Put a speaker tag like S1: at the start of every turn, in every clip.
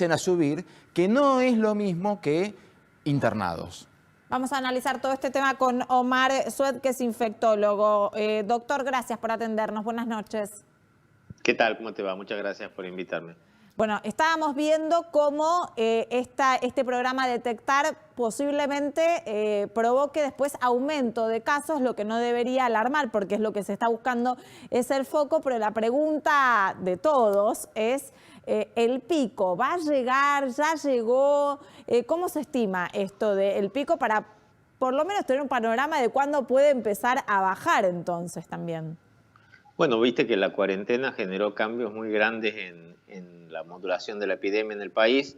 S1: a subir, que no es lo mismo que internados.
S2: Vamos a analizar todo este tema con Omar Sued, que es infectólogo. Doctor, gracias por atendernos. Buenas noches.
S3: ¿Qué tal? ¿Cómo te va? Muchas gracias por invitarme.
S2: Bueno, estábamos viendo cómo este programa Detectar posiblemente provoque después aumento de casos, lo que no debería alarmar, porque es lo que se está buscando, es el foco, pero la pregunta de todos es, ¿el pico va a llegar? ¿Ya llegó? ¿Cómo se estima esto del pico para por lo menos tener un panorama de cuándo puede empezar a bajar entonces también?
S3: Bueno, viste que la cuarentena generó cambios muy grandes en la modulación de la epidemia en el país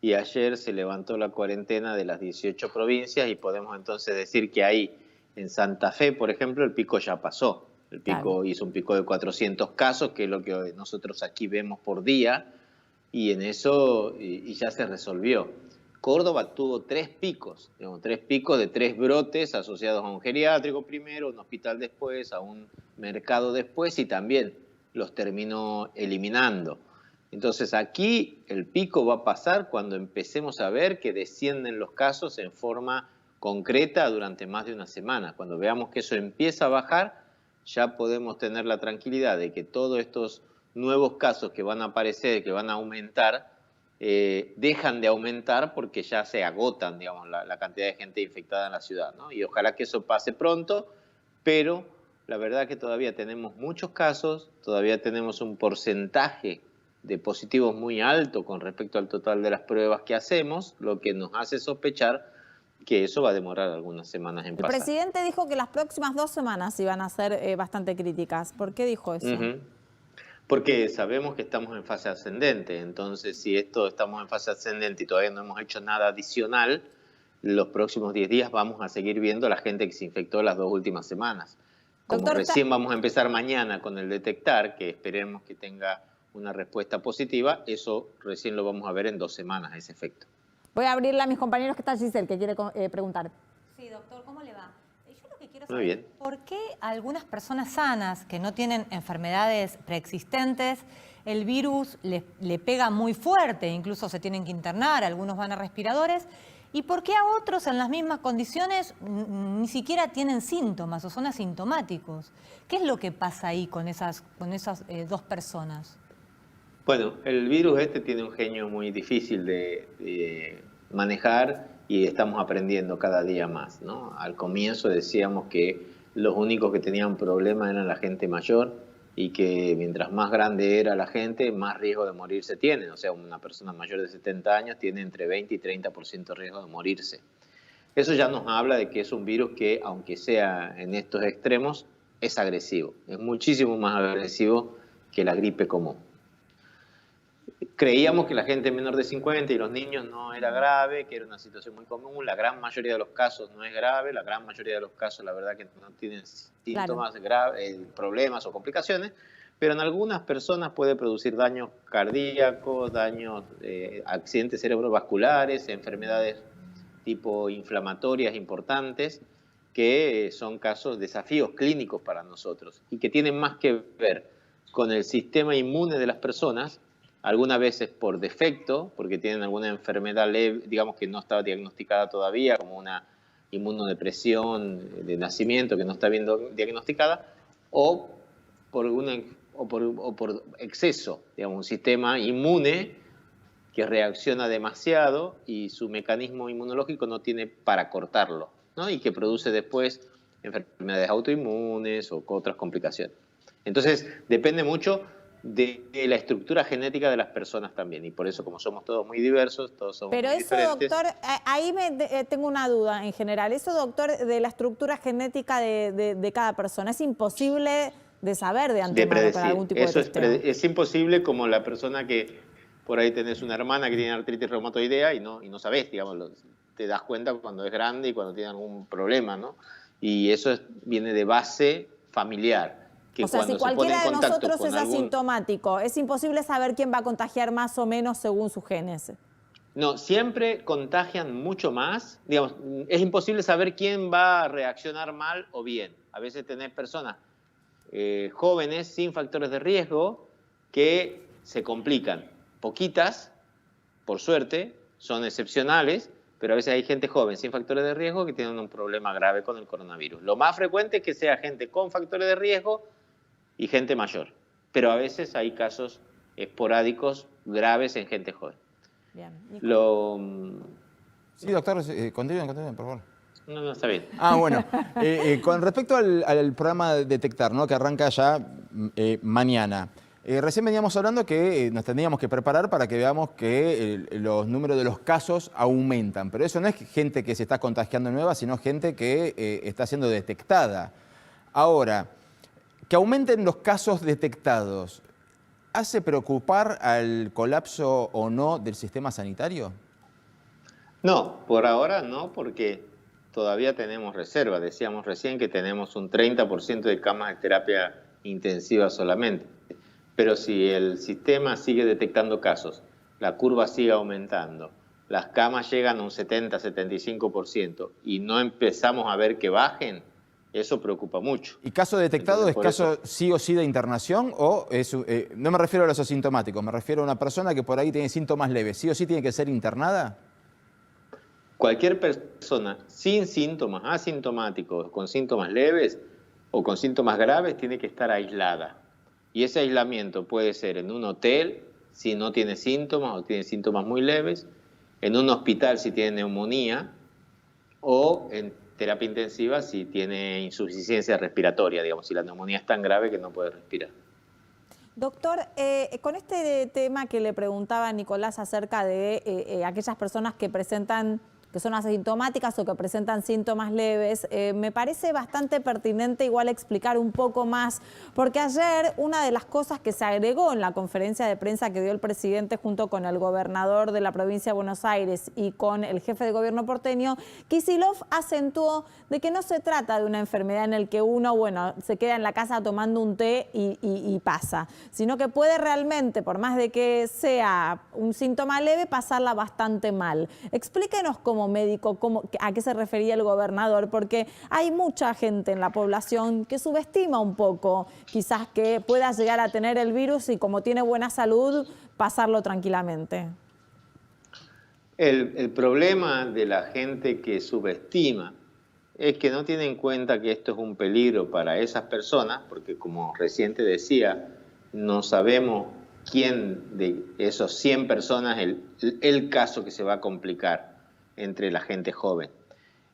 S3: y ayer se levantó la cuarentena de las 18 provincias y podemos entonces decir que ahí en Santa Fe, por ejemplo, el pico ya pasó. El pico hizo un pico de 400 casos, que es lo que nosotros aquí vemos por día, y en eso y ya se resolvió. Córdoba tuvo 3 picos, digamos, 3 picos de 3 brotes asociados a un geriátrico primero, un hospital después, a un mercado después y también los terminó eliminando. Entonces aquí el pico va a pasar cuando empecemos a ver que descienden los casos en forma concreta durante más de una semana. Cuando veamos que eso empieza a bajar, ya podemos tener la tranquilidad de que todos estos nuevos casos que van a aparecer, que van a aumentar, dejan de aumentar porque ya se agotan, digamos, la cantidad de gente infectada en la ciudad, ¿no? Y ojalá que eso pase pronto, pero la verdad que todavía tenemos muchos casos, todavía tenemos un porcentaje de positivos muy alto con respecto al total de las pruebas que hacemos, lo que nos hace sospechar que eso va a demorar algunas semanas en pasar.
S2: El presidente dijo que las próximas 2 semanas iban a ser bastante críticas. ¿Por qué dijo eso?
S3: Porque sabemos que estamos en fase ascendente, entonces si estamos en fase ascendente y todavía no hemos hecho nada adicional, los próximos 10 días vamos a seguir viendo a la gente que se infectó las 2 últimas semanas. Como
S2: Doctor,
S3: recién vamos a empezar mañana con el Detectar, que esperemos que tenga una respuesta positiva, eso recién lo vamos a ver en 2 semanas, ese efecto.
S2: Voy a abrirle a mis compañeros, que está Giselle, que quiere preguntar.
S4: Sí, doctor, ¿cómo le va? Yo lo que quiero
S3: Muy
S4: saber
S3: bien.
S4: es por qué a algunas personas sanas que no tienen enfermedades preexistentes, el virus le pega muy fuerte, incluso se tienen que internar, algunos van a respiradores, y por qué a otros en las mismas condiciones ni siquiera tienen síntomas o son asintomáticos. ¿Qué es lo que pasa ahí con esas 2 personas?
S3: Bueno, el virus este tiene un genio muy difícil de manejar y estamos aprendiendo cada día más, ¿no? Al comienzo decíamos que los únicos que tenían problemas eran la gente mayor y que mientras más grande era la gente, más riesgo de morirse tiene. O sea, una persona mayor de 70 años tiene entre 20 y 30% de riesgo de morirse. Eso ya nos habla de que es un virus que, aunque sea en estos extremos, es agresivo. Es muchísimo más agresivo que la gripe común. Creíamos que la gente menor de 50 y los niños no era grave, que era una situación muy común. La gran mayoría de los casos no es grave, la gran mayoría de los casos la verdad que no tienen síntomas graves, problemas o complicaciones, pero en algunas personas puede producir daños cardíacos, daños, accidentes cerebrovasculares, enfermedades tipo inflamatorias importantes, que son casos, desafíos clínicos para nosotros y que tienen más que ver con el sistema inmune de las personas, algunas veces por defecto, porque tienen alguna enfermedad leve, digamos que no está diagnosticada todavía, como una inmunodepresión de nacimiento que no está bien diagnosticada, o por exceso, digamos, un sistema inmune que reacciona demasiado y su mecanismo inmunológico no tiene para cortarlo, ¿no? Y que produce después enfermedades autoinmunes o otras complicaciones. Entonces, depende mucho de la estructura genética de las personas también, y por eso, como somos todos muy diversos, todos somos muy diferentes.
S2: Pero eso, doctor, ahí tengo una duda en general. Eso, doctor, de la estructura genética de cada persona, ¿es imposible de saber de antemano para algún tipo de testeo?
S3: Es imposible, como la persona que por ahí tenés una hermana que tiene artritis reumatoidea y no sabés, digamos, te das cuenta cuando es grande y cuando tiene algún problema, ¿no? Y eso viene de base familiar.
S2: O sea, si cualquiera de nosotros es asintomático, es imposible saber quién va a contagiar más o menos según sus genes.
S3: No, siempre contagian mucho más. Digamos, es imposible saber quién va a reaccionar mal o bien. A veces tenés personas jóvenes sin factores de riesgo que se complican. Poquitas, por suerte, son excepcionales, pero a veces hay gente joven sin factores de riesgo que tienen un problema grave con el coronavirus. Lo más frecuente es que sea gente con factores de riesgo y gente mayor, pero a veces hay casos esporádicos graves en gente joven.
S2: Bien.
S1: Sí, doctor, continúen, por favor.
S3: No, está bien.
S1: Bueno, con respecto al programa Detectar, ¿no?, que arranca ya mañana. Recién veníamos hablando que nos tendríamos que preparar para que veamos que los números de los casos aumentan, pero eso no es gente que se está contagiando nueva, sino gente que está siendo detectada. Ahora, que aumenten los casos detectados, ¿hace preocupar al colapso o no del sistema sanitario?
S3: No, por ahora no, porque todavía tenemos reserva. Decíamos recién que tenemos un 30% de camas de terapia intensiva solamente. Pero si el sistema sigue detectando casos, la curva sigue aumentando, las camas llegan a un 70-75% y no empezamos a ver que bajen, eso preocupa mucho.
S1: ¿Y caso detectado
S3: Entonces,
S1: es caso sí o sí de internación o es, no me refiero a los asintomáticos, me refiero a una persona que por ahí tiene síntomas leves, ¿sí o sí tiene que ser internada?
S3: Cualquier persona sin síntomas, asintomáticos, con síntomas leves o con síntomas graves, tiene que estar aislada. Y ese aislamiento puede ser en un hotel, si no tiene síntomas o tiene síntomas muy leves, en un hospital si tiene neumonía, o en terapia intensiva si tiene insuficiencia respiratoria, digamos, si la neumonía es tan grave que no puede respirar.
S2: Doctor, con este tema que le preguntaba Nicolás acerca de aquellas personas que son asintomáticas o que presentan síntomas leves, me parece bastante pertinente igual explicar un poco más, porque ayer una de las cosas que se agregó en la conferencia de prensa que dio el presidente junto con el gobernador de la provincia de Buenos Aires y con el jefe de gobierno porteño, Kicillof acentuó de que no se trata de una enfermedad en la que uno, se queda en la casa tomando un té y pasa, sino que puede realmente, por más de que sea un síntoma leve, pasarla bastante mal. Explíquenos como médico a qué se refería el gobernador, porque hay mucha gente en la población que subestima un poco quizás que pueda llegar a tener el virus y como tiene buena salud, pasarlo tranquilamente.
S3: El problema de la gente que subestima es que no tiene en cuenta que esto es un peligro para esas personas, porque como recién te decía, no sabemos quién de esos 100 personas es el caso que se va a complicar entre la gente joven.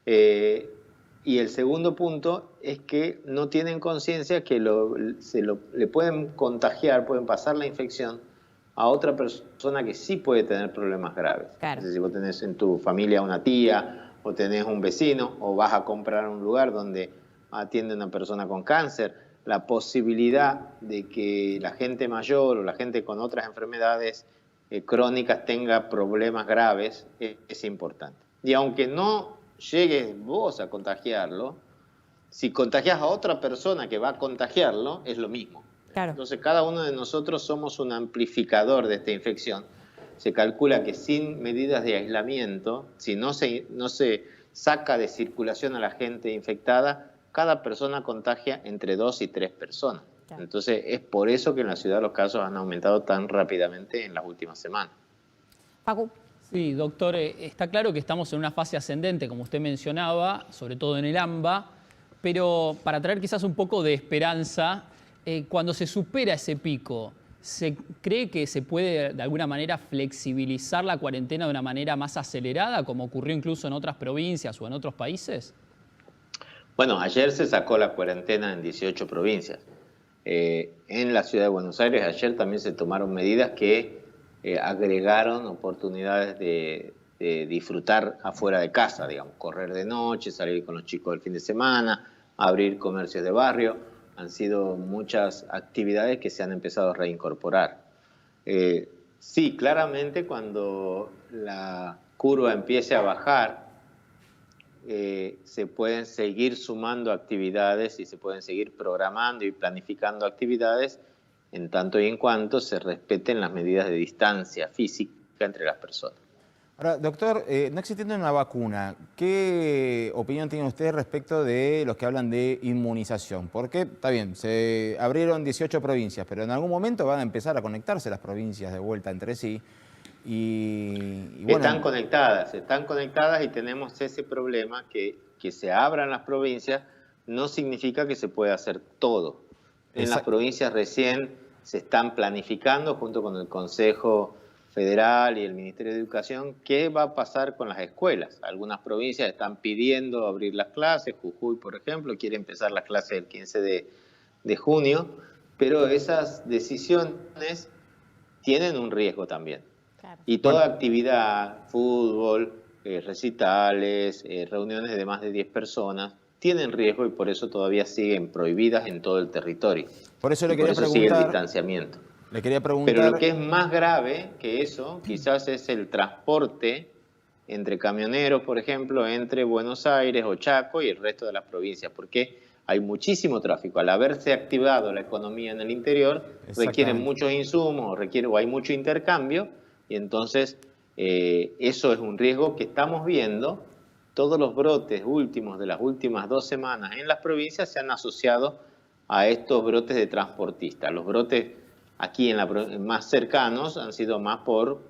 S3: Y el segundo punto es que no tienen conciencia que le pueden contagiar, pueden pasar la infección a otra persona que sí puede tener problemas graves.
S2: Claro.
S3: Si vos tenés en tu familia una tía, o tenés un vecino, o vas a comprar un lugar donde atiende una persona con cáncer, la posibilidad de que la gente mayor o la gente con otras enfermedades crónicas tenga problemas graves es importante. Y aunque no llegues vos a contagiarlo, si contagias a otra persona que va a contagiarlo, es lo mismo.
S2: Claro.
S3: Entonces cada uno de nosotros somos un amplificador de esta infección. Se calcula que sin medidas de aislamiento, si no se saca de circulación a la gente infectada, cada persona contagia entre 2 y 3 personas. Claro. Entonces es por eso que en la ciudad los casos han aumentado tan rápidamente en las últimas semanas.
S2: Paco.
S5: Sí, doctor, está claro que estamos en una fase ascendente, como usted mencionaba, sobre todo en el AMBA, pero para traer quizás un poco de esperanza, cuando se supera ese pico, ¿se cree que se puede de alguna manera flexibilizar la cuarentena de una manera más acelerada, como ocurrió incluso en otras provincias o en otros países?
S3: Bueno, ayer se sacó la cuarentena en 18 provincias. En la ciudad de Buenos Aires ayer también se tomaron medidas que agregaron oportunidades de disfrutar afuera de casa, digamos, correr de noche, salir con los chicos el fin de semana, abrir comercios de barrio. Han sido muchas actividades que se han empezado a reincorporar. Sí, claramente cuando la curva empiece a bajar, se pueden seguir sumando actividades y se pueden seguir programando y planificando actividades en tanto y en cuanto se respeten las medidas de distancia física entre las personas.
S1: Ahora, doctor, no existiendo una vacuna, ¿qué opinión tiene usted respecto de los que hablan de inmunización? Porque, está bien, se abrieron 18 provincias, pero en algún momento van a empezar a conectarse las provincias de vuelta entre sí. y bueno,
S3: están conectadas y tenemos ese problema que se abran las provincias no significa que se pueda hacer todo. En las provincias recién se están planificando junto con el Consejo Federal y el Ministerio de Educación qué va a pasar con las escuelas. Algunas provincias están pidiendo abrir las clases, Jujuy, por ejemplo, quiere empezar las clases el 15 de junio, pero esas decisiones tienen un riesgo también.
S2: Claro.
S3: Y toda actividad, fútbol, recitales, reuniones de más de 10 personas, tienen riesgo y por eso todavía siguen prohibidas en todo el territorio.
S1: por eso le
S3: Y por
S1: quería
S3: eso sigue el
S1: preguntar,
S3: distanciamiento.
S1: le quería preguntar,
S3: Pero lo que es más grave que eso, quizás es el transporte entre camioneros, por ejemplo, entre Buenos Aires o Chaco y el resto de las provincias, porque hay muchísimo tráfico. Al haberse activado la economía en el interior, requieren muchos insumos, o hay mucho intercambio, y entonces eso es un riesgo que estamos viendo. Todos los brotes últimos de las últimas 2 semanas en las provincias se han asociado a estos brotes de transportistas. Los brotes aquí más cercanos han sido más por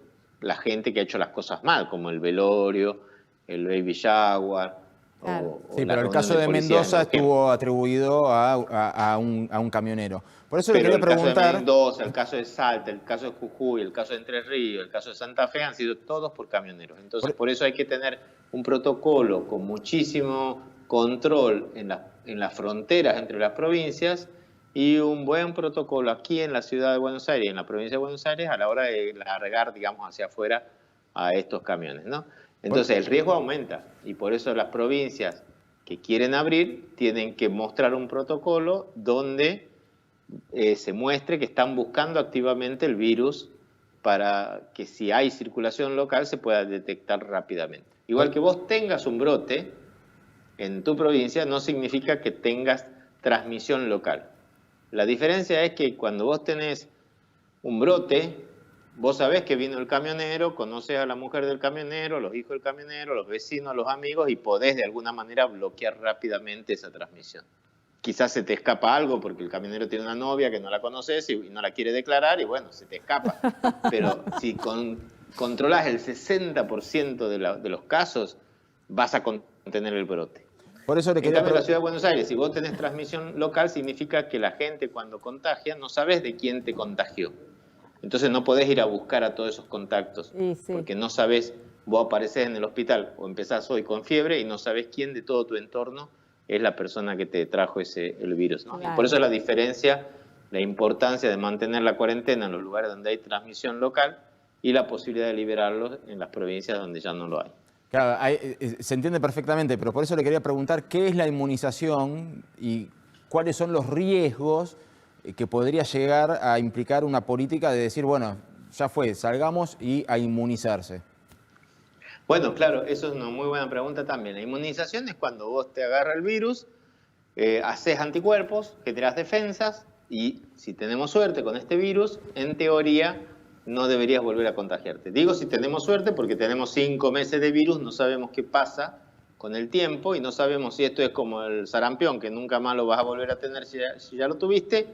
S3: la gente que ha hecho las cosas mal, como el velorio, el baby shower.
S2: Claro.
S1: sí, pero el caso de Mendoza estuvo atribuido a un camionero. Por eso le quería preguntar.
S3: El caso de Mendoza, el caso de Salta, el caso de Jujuy, el caso de Entre Ríos, el caso de Santa Fe han sido todos por camioneros. Entonces, por eso hay que tener un protocolo con muchísimo control en las fronteras entre las provincias y un buen protocolo aquí en la ciudad de Buenos Aires y en la provincia de Buenos Aires a la hora de largar, digamos, hacia afuera a estos camiones, ¿no? Entonces el riesgo aumenta y por eso las provincias que quieren abrir tienen que mostrar un protocolo donde se muestre que están buscando activamente el virus para que si hay circulación local se pueda detectar rápidamente. Igual que vos tengas un brote en tu provincia no significa que tengas transmisión local. La diferencia es que cuando vos tenés un brote, vos sabés que vino el camionero, conoces a la mujer del camionero, los hijos del camionero, los vecinos, los amigos y podés de alguna manera bloquear rápidamente esa transmisión. Quizás se te escapa algo porque el camionero tiene una novia que no la conoces y no la quiere declarar y bueno, se te escapa. Pero si controlás el 60% de los casos, vas a contener el brote.
S1: Por eso le
S3: En
S1: quería
S3: cambio, en la Ciudad de Buenos Aires, si vos tenés transmisión local, significa que la gente cuando contagia no sabés de quién te contagió. Entonces no podés ir a buscar a todos esos contactos, porque no sabés, vos aparecés en el hospital o empezás hoy con fiebre y no sabés quién de todo tu entorno es la persona que te trajo el virus, ¿no? Claro. Y por eso la diferencia, la importancia de mantener la cuarentena en los lugares donde hay transmisión local y la posibilidad de liberarlos en las provincias donde ya no lo hay.
S1: Claro, se entiende perfectamente, pero por eso le quería preguntar qué es la inmunización y cuáles son los riesgos que podría llegar a implicar una política de decir, bueno, ya fue, salgamos y a inmunizarse.
S3: Bueno, claro, eso es una muy buena pregunta también. La inmunización es cuando vos te agarra el virus, haces anticuerpos, generás defensas y si tenemos suerte con este virus, en teoría no deberías volver a contagiarte. Digo si tenemos suerte porque tenemos 5 meses de virus, no sabemos qué pasa con el tiempo y no sabemos si esto es como el sarampión, que nunca más lo vas a volver a tener si ya lo tuviste,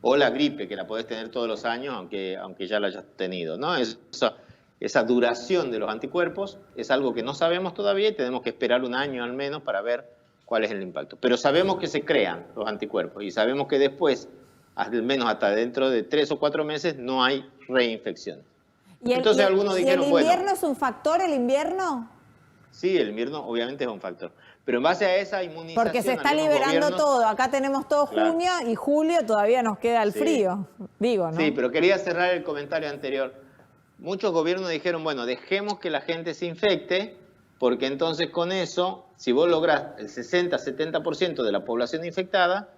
S3: o la gripe, que la podés tener todos los años aunque ya la hayas tenido, ¿no? Esa duración de los anticuerpos es algo que no sabemos todavía y tenemos que esperar 1 año al menos para ver cuál es el impacto. Pero sabemos que se crean los anticuerpos y sabemos que después, al menos hasta dentro de 3 o 4 meses, no hay reinfecciones. Entonces algunos dijeron,
S2: ¿y el invierno es un factor, el invierno?
S3: Sí, el invierno obviamente es un factor. Pero en base a esa inmunización...
S2: Porque se está liberando todo. Acá tenemos todo junio y julio todavía nos queda el frío. Digo, ¿no?
S3: Sí, pero quería cerrar el comentario anterior. Muchos gobiernos dijeron, bueno, dejemos que la gente se infecte, porque entonces con eso, si vos lográs el 60-70% de la población infectada,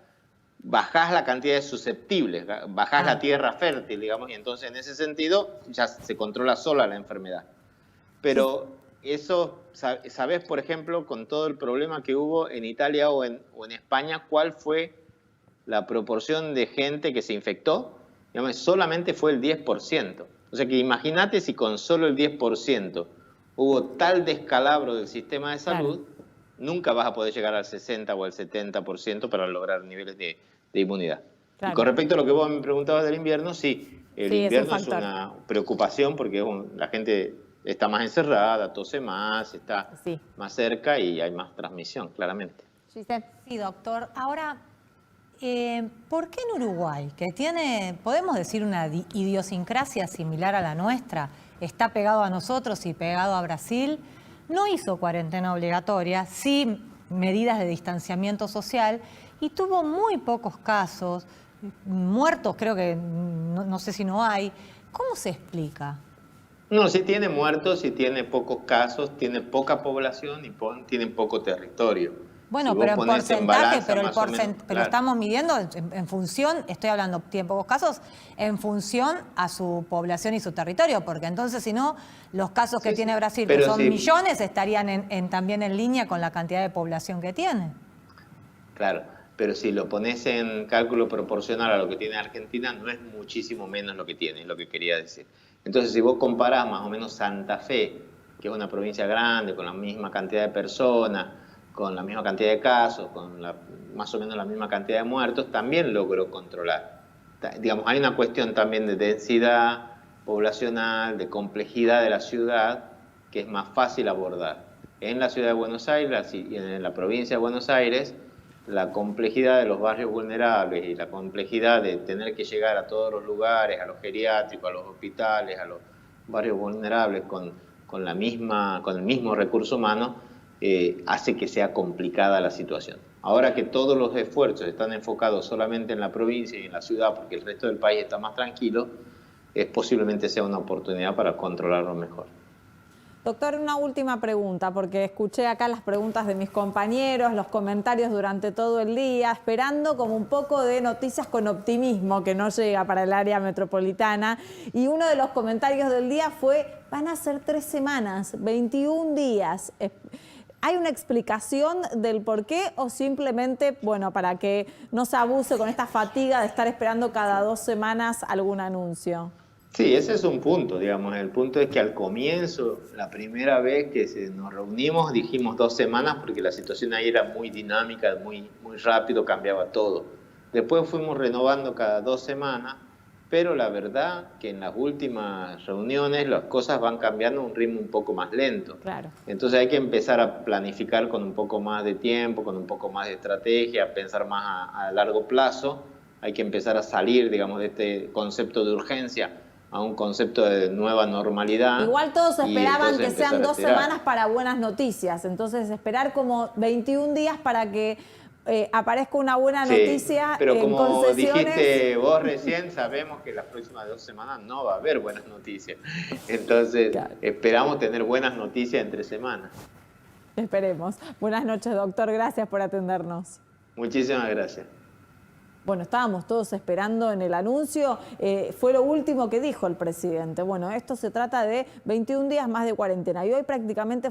S3: bajás la cantidad de susceptibles, bajás la tierra fértil, digamos, y entonces en ese sentido ya se controla sola la enfermedad. Pero eso, ¿sabés, por ejemplo, con todo el problema que hubo en Italia o en España, cuál fue la proporción de gente que se infectó? Digamos, solamente fue el 10%. O sea que imagínate si con solo el 10% hubo tal descalabro del sistema de salud, nunca vas a poder llegar al 60 o al 70% para lograr niveles de inmunidad. Claro. Y con respecto a lo que vos me preguntabas del invierno, sí, El
S2: Sí, es un
S3: invierno es
S2: factor.
S3: una preocupación porque la gente está más encerrada, tose más, está
S2: Sí.
S3: más cerca y hay más transmisión, claramente.
S2: Giselle.
S4: Sí, doctor. Ahora, ¿por qué en Uruguay, que tiene, podemos decir, una idiosincrasia similar a la nuestra, está pegado a nosotros y pegado a Brasil, no hizo cuarentena obligatoria, sí medidas de distanciamiento social y tuvo muy pocos casos, muertos creo que no sé si no hay? ¿Cómo se explica?
S3: No, sí tiene muertos, sí tiene pocos casos, tiene poca población y tienen poco territorio.
S4: Bueno,
S3: Si vos
S4: pero en
S3: ponés
S4: porcentaje,
S3: balanza,
S4: pero,
S3: más o menos,
S4: pero
S3: claro.
S4: estamos midiendo en función, estoy hablando, tiene pocos casos, en función a su población y su territorio, porque entonces si no, los casos que
S3: Sí,
S4: tiene
S3: sí.
S4: Brasil, que
S3: Pero
S4: son
S3: sí.
S4: millones, estarían también en línea con la cantidad de población que tiene.
S3: Claro, pero si lo pones en cálculo proporcional a lo que tiene Argentina, no es muchísimo menos lo que tiene, es lo que quería decir. Entonces, si vos comparás más o menos Santa Fe, que es una provincia grande, con la misma cantidad de personas, con la misma cantidad de casos, con más o menos la misma cantidad de muertos, también logró controlar. Digamos, hay una cuestión también de densidad poblacional, de complejidad de la ciudad, que es más fácil abordar. En la ciudad de Buenos Aires y en la provincia de Buenos Aires, la complejidad de los barrios vulnerables y la complejidad de tener que llegar a todos los lugares, a los geriátricos, a los hospitales, a los barrios vulnerables con el mismo recurso humano, hace que sea complicada la situación. Ahora que todos los esfuerzos están enfocados solamente en la provincia y en la ciudad, porque el resto del país está más tranquilo, posiblemente sea una oportunidad para controlarlo mejor.
S2: Doctor, una última pregunta, porque escuché acá las preguntas de mis compañeros, los comentarios durante todo el día, esperando como un poco de noticias con optimismo que no llega para el área metropolitana. Y uno de los comentarios del día fue, van a ser 3 semanas, 21 días. ¿Hay una explicación del por qué o simplemente, bueno, para que no se abuse con esta fatiga de estar esperando cada 2 semanas algún anuncio?
S3: Sí, ese es un punto, digamos. El punto es que al comienzo, la primera vez que nos reunimos, dijimos 2 semanas porque la situación ahí era muy dinámica, muy rápido, cambiaba todo. Después fuimos renovando cada 2 semanas, pero la verdad que en las últimas reuniones las cosas van cambiando a un ritmo un poco más lento.
S2: Claro.
S3: Entonces hay que empezar a planificar con un poco más de tiempo, con un poco más de estrategia, pensar más a largo plazo. Hay que empezar a salir, digamos, de este concepto de urgencia a un concepto de nueva normalidad.
S2: Igual todos esperaban que sean 2
S3: tirar.
S2: semanas para buenas noticias, entonces esperar como 21 días para que aparezca una buena noticia
S3: pero
S2: en
S3: como
S2: concesiones.
S3: dijiste vos recién, sabemos que las próximas 2 semanas no va a haber buenas noticias. Entonces,
S2: Claro.
S3: Esperamos tener buenas noticias entre semanas.
S2: Esperemos. Buenas noches, doctor. Gracias por atendernos.
S3: Muchísimas gracias.
S2: Bueno, estábamos todos esperando en el anuncio, fue lo último que dijo el presidente. Bueno, esto se trata de 21 días más de cuarentena y hoy prácticamente